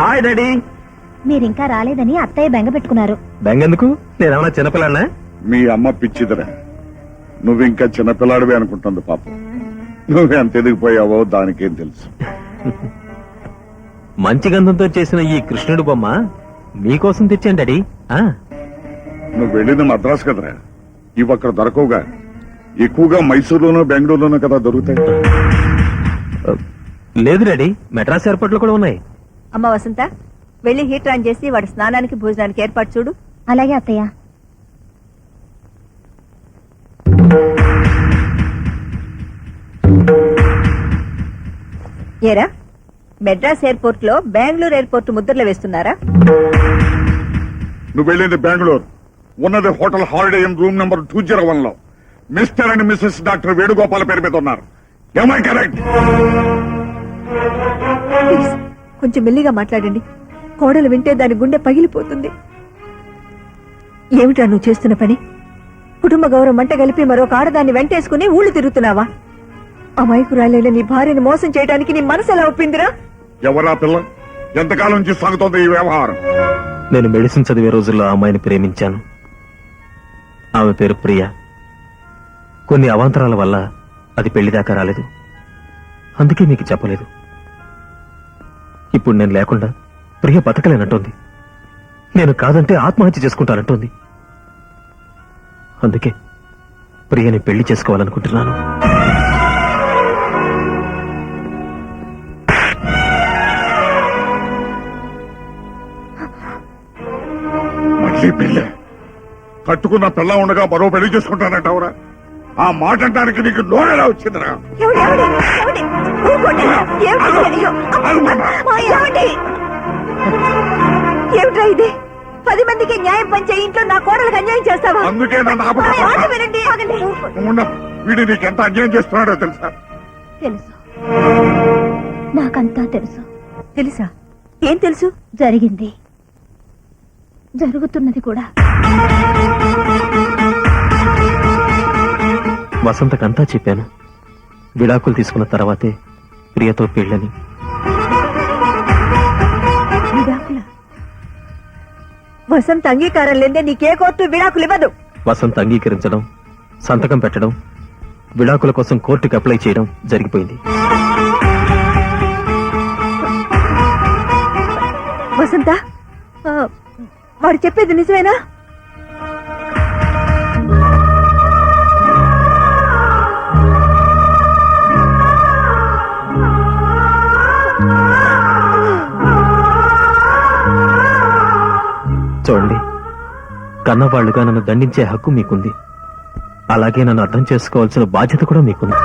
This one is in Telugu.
Hi daddy. మీరింకా రాలేదని అత్తయ్య బెంగ పెట్టుకున్నారు. బెంగెందుకు? నేనేమన్నా చిన్నపిల్లనా? మీ అమ్మ పిచ్చిదిరా, నువ్వింకా చిన్నపిల్లాడివే అనుకుంటుంది పాపం. నువ్వెంత ఎదిగిపోయావో దానికేం తెలుసు. మంచి గంధంతో చేసిన ఈ కృష్ణుడు బొమ్మ మీకోసం తెచ్చాను డాడీ. నువ్వు వెళ్ళింది మద్రాసు కదరా, ఇవి అక్కడ దొరకవుగా. ఎక్కువగా మైసూరులోనూ బెంగళూరులోనూ కదా దొరుకుతాయి. లేదు డాడీ, మెడ్రాస్ ఎయిర్పోర్ట్ లో కూడా ఉన్నాయి. అమ్మ వసంత, వెళ్లి హీటర్ ఆన్ చేసి వాడి స్నానానికి భోజనానికి ఏర్పాటు చూడు. అలాగే అత్తయ్య. ఏరా, మెడ్రాస్ ఎయిర్పోర్ట్ లో బెంగళూరు ఎయిర్పోర్ట్ ముద్రలు వేస్తున్నారా? నువ్వు వెళ్ళింది బెంగళూరు, ఉన్నది hotel holiday in room number 201 లో. Mister and Mrs doctor Venugopal పేరు మీద ఉన్నారు. Am I correct? ప్లీజ్ కొంచెం మెల్లిగా మాట్లాడండి. కోడలు వింటే దాని గుండె పగిలిపోతుంది. ఏమిటా నువ్వు చేస్తున్న పని? కుటుంబ గౌరవం మంట కలిపి మరొక ఆడదాన్ని వెంటేసుకుని ఊళ్ళు తిరుగుతున్నావా? అమాయకురాలైన నీ భార్యను మోసం చేయడానికి నీ మనసు ఎలా ఒప్పిందిరా? ఎవరా పిల్ల? ఎంతకాలం నుంచి సాగుతోంది ఈ వ్యవహారం? నేను మెడిసిన్ చదివే రోజుల్లో ఆ అమ్మాయిని ప్రేమించాను. ఆమె పేరు ప్రియ. కొన్ని అవాంతరాల వల్ల అది పెళ్లిదాకా రాలేదు. అందుకే మీకు చెప్పలేదు. ఇప్పుడు నేను లేకుండా ప్రియ బతకలేనంటోంది. నేను కాదంటే ఆత్మహత్య చేసుకుంటానంటోంది. అందుకే ప్రియని పెళ్లి చేసుకోవాలనుకుంటున్నాను. మళ్ళీ పెళ్ళి? కట్టుకున్న పిల్ల ఉండగా మరో పెళ్లి చేసుకుంటానంటావురా? ఆ మాట అంటానికి నీకు నోరెలా వచ్చిందిరా? ఏమిట్రా ఇది? 10 మందికి న్యాయం పంచే ఇంట్లో నా కోడలకు అన్యాయం చేస్తావా? అందుకే నన్ను వీడు నీకెంత అన్యాయం చేస్తున్నాడో తెలుసా? తెలుసు, నాకంతా తెలుసు. తెలుసా? ఏం తెలుసు? జరిగింది, జరుగుతున్నది కూడా. వసంతకంతా చెప్పాను. విడాకులు తీసుకున్న తర్వాతే ప్రియతో పెళ్ళని. వసంత అంగీకారం లేదే నీకే కోర్టు విడాకులు ఇవ్వదు. వసంత అంగీకరించడం, సంతకం పెట్టడం, విడాకుల కోసం కోర్టుకు అప్లై చేయడం జరిగిపోయింది. వసంత, వాడు చెప్పేది నిజమేనా? చూడండి, కన్నవాళ్లుగా నన్ను దండించే హక్కు మీకుంది. అలాగే నన్ను అర్థం చేసుకోవాల్సిన బాధ్యత కూడా మీకుంది.